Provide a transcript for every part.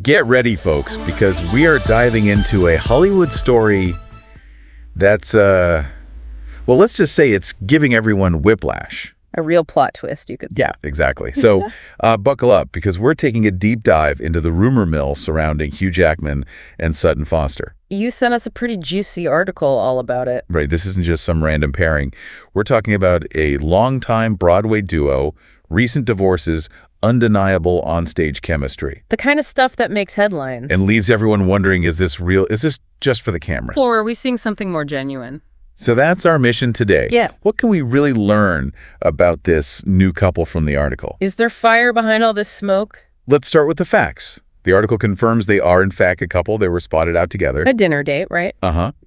Get ready, folks, because we are diving into a Hollywood story that's, well, let's just say it's giving everyone whiplash. A real plot twist, you could say. Yeah, exactly. So buckle up, because we're taking a deep dive into the rumor mill surrounding Hugh Jackman and Sutton Foster. You sent us a pretty juicy article all about it. Right, this isn't just some random pairing. We're talking about a longtime Broadway duo, recent divorces, undeniable onstage chemistry. The kind of stuff that makes headlines. And leaves everyone wondering, is this real? Is this just for the camera? Or are we seeing something more genuine? So that's our mission today. Yeah. What can we really learn about this new couple from the article? Is there fire behind all this smoke? Let's start with the facts. The article confirms they are, in fact, a couple. They were spotted out together. A dinner date, right?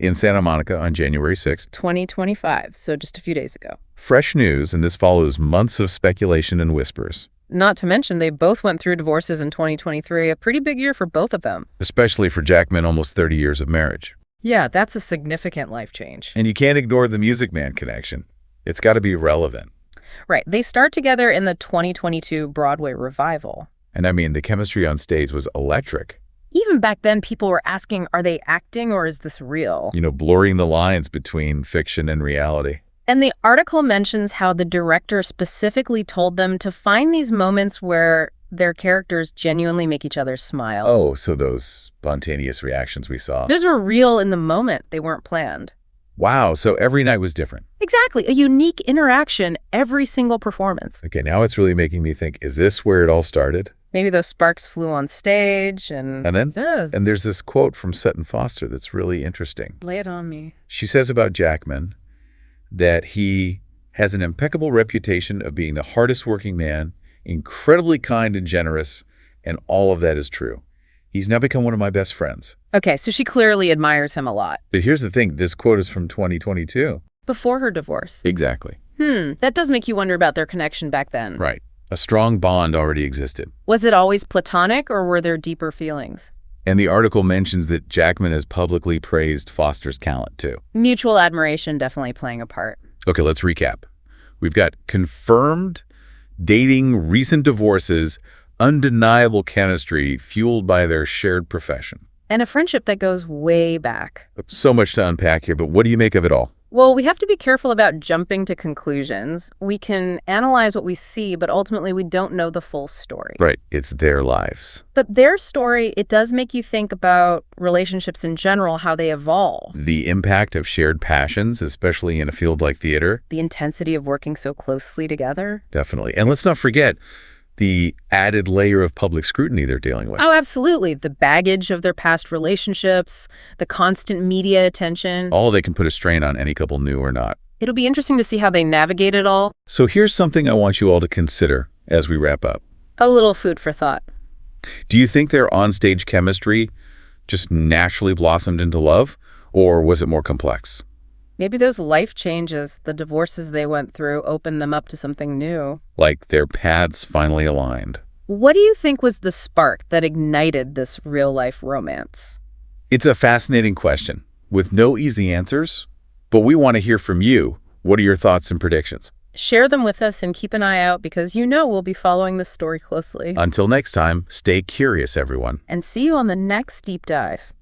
In Santa Monica on January 6th. 2025, so just a few days ago. Fresh news, and this follows months of speculation and whispers. Not to mention, they both went through divorces in 2023, a pretty big year for both of them. Especially for Jackman, almost 30 years of marriage. Yeah, that's a significant life change. And you can't ignore the Music Man connection. It's got to be relevant. Right. They start together in the 2022 Broadway revival. And I mean, the chemistry on stage was electric. Even back then, people were asking, are they acting or is this real? You know, blurring the lines between fiction and reality. And the article mentions how the director specifically told them to find these moments where their characters genuinely make each other smile. Oh, so those spontaneous reactions we saw. Those were real in the moment. They weren't planned. Wow, so every night was different. Exactly. A unique interaction every single performance. Okay, now it's really making me think, is this where it all started? Maybe those sparks flew on stage and then? Yeah. And there's this quote from Sutton Foster that's really interesting. Lay it on me. She says about Jackman that he has an impeccable reputation of being the hardest working man, incredibly kind and generous, and all of that is true. He's now become one of my best friends. Okay, so she clearly admires him a lot. But here's the thing, this quote is from 2022. Before her divorce. Exactly. That does make you wonder about their connection back then. Right. A strong bond already existed. Was it always platonic, or were there deeper feelings? And the article mentions that Jackman has publicly praised Foster's talent, too. Mutual admiration definitely playing a part. Okay, let's recap. We've got confirmed dating, recent divorces, undeniable chemistry fueled by their shared profession. And a friendship that goes way back. So much to unpack here, but what do you make of it all? Well, we have to be careful about jumping to conclusions. We can analyze what we see, but ultimately we don't know the full story. Right. It's their lives. But their story, it does make you think about relationships in general, how they evolve. The impact of shared passions, especially in a field like theater. The intensity of working so closely together. Definitely. And let's not forget the added layer of public scrutiny they're dealing with. Oh, absolutely. The baggage of their past relationships, the constant media attention. All they can put a strain on any couple, new or not. It'll be interesting to see how they navigate it all. So here's something I want you all to consider as we wrap up. A little food for thought. Do you think their onstage chemistry just naturally blossomed into love, or was it more complex? Maybe those life changes, the divorces they went through, opened them up to something new. Like their paths finally aligned. What do you think was the spark that ignited this real-life romance? It's a fascinating question with no easy answers, but we want to hear from you. What are your thoughts and predictions? Share them with us and keep an eye out, because you know we'll be following this story closely. Until next time, stay curious, everyone. And see you on the next Deep Dive.